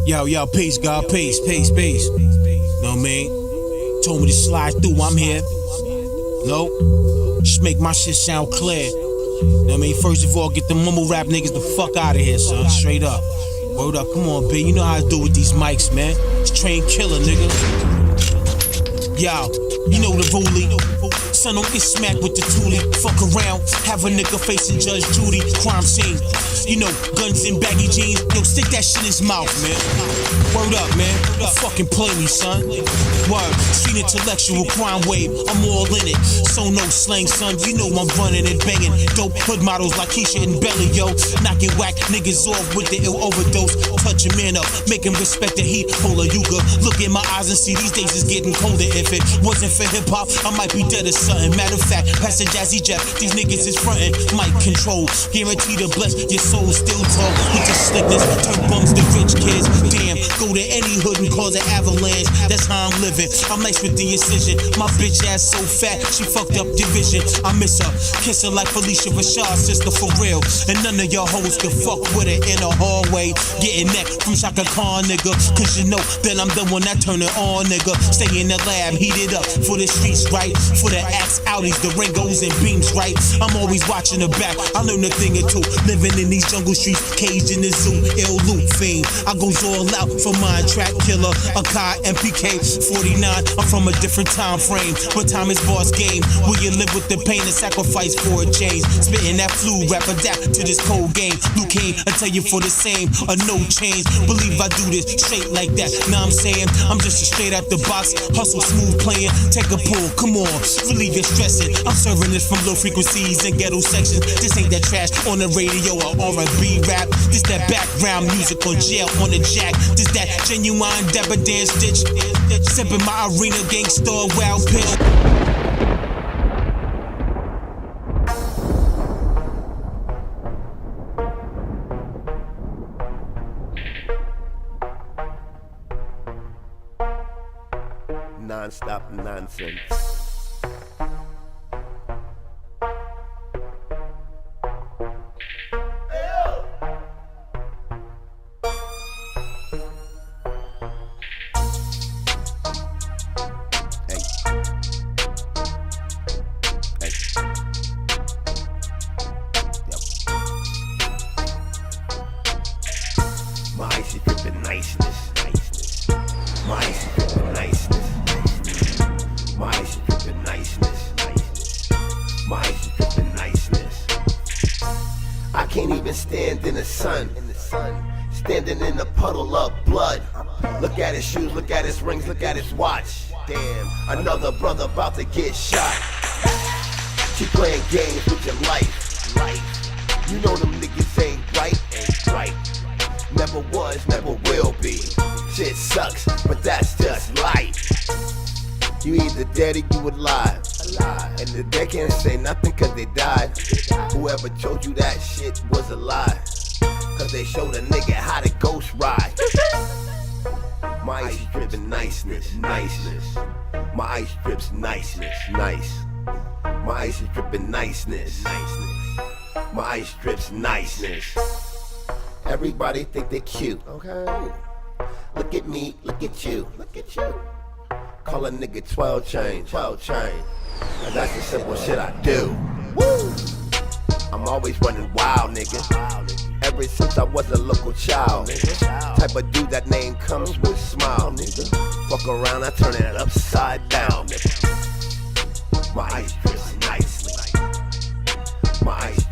Yo, peace, God, peace. Know what I mean? Told me to slide through, I'm here. No, just make my shit sound clear. Know what I mean? First of all, get the mumble rap niggas the fuck out of here, son. Straight up. Word up, come on, B. You know how I do with these mics, man. It's train killer, nigga. Yo, you know the rulie. Son, don't get smacked with the toolie. Fuck around, have a nigga facing Judge Judy. Crime scene. You know, guns and baggy jeans. Yo, stick that shit in his mouth, man. Word up, man. Don't fucking play me, son. Word. Street intellectual crime wave. I'm all in it. So no slang, son. You know I'm running and banging. Dope hood models like Keisha and Belly, yo. Knocking whack niggas off with the ill overdose. Touch a man up. Make him respect the heat. Hold a yuga. Look in my eyes and see these days is getting colder. If it wasn't for hip hop, I might be dead or something. Matter of fact, Pastor Jazzy Jeff, these niggas is frontin'. Mic control. Guaranteed to bless your soul. Still talk with your slickness. Turn bums to rich kids. Damn, go to any hood and cause an avalanche. That's how I'm living. I'm nice with the incision. My bitch ass so fat, she fucked up division. I miss her. Kiss her like Felicia Rashad's sister for real. And none of y'all hoes can fuck with her in the hallway. Getting neck from Shaka Khan, nigga. Cause you know that I'm the one that turn it on, nigga. Stay in the lab, heat it up for the streets, right? For the axe outies, the Ringos and beams, right? I'm always watching the back. I learned a thing or two. Living in these jungle streets, caged in the zoo, ill loot fiend. I goes all out for my track killer, Akai MPK 49. I'm from a different time frame, but time is boss game. Will you live with the pain and sacrifice for a change? Spitting that flu rap, adapt to this cold game. Luke Kane, I tell you for the same, or no change. Believe I do this straight like that. Now I'm saying, I'm just a straight out the box, hustle smooth playing. Take a pull, come on, relieve your stressing. I'm serving this from low frequencies and ghetto sections. This ain't that trash on the radio or R&B rap. This that background music on jail on the jack. This that genuine Deborah Dan Stitch. Sipping my arena gangsta wild pill. Non-stop nonsense. My icy drippin' niceness. My icy drippin' niceness. My icy drippin' niceness. My icy drippin' niceness. I can't even stand in the sun. Standing in a puddle of blood. Look at his shoes, look at his rings, look at his watch. Damn, another brother about to get shot. Keep playing games with your life. You know them niggas ain't right. Never was, never will be. Shit sucks, but that's just life. You either dead or you alive. And the dead can't say nothing cause they died. Whoever told you that shit was a lie. Cause they showed a nigga how to ghost ride. My ice drippin' niceness. My ice drips niceness. My ice is drippin' niceness. My ice drips niceness. Everybody think they cute. Okay. Look at me, look at you. Call a nigga 12 chain. Now that's the simple shit I do. Woo! I'm always running wild, nigga. Ever since I was a local child. Type of dude that name comes with a smile, nigga. Fuck around, I turn it upside down, nigga. My ice drips nicely. My ice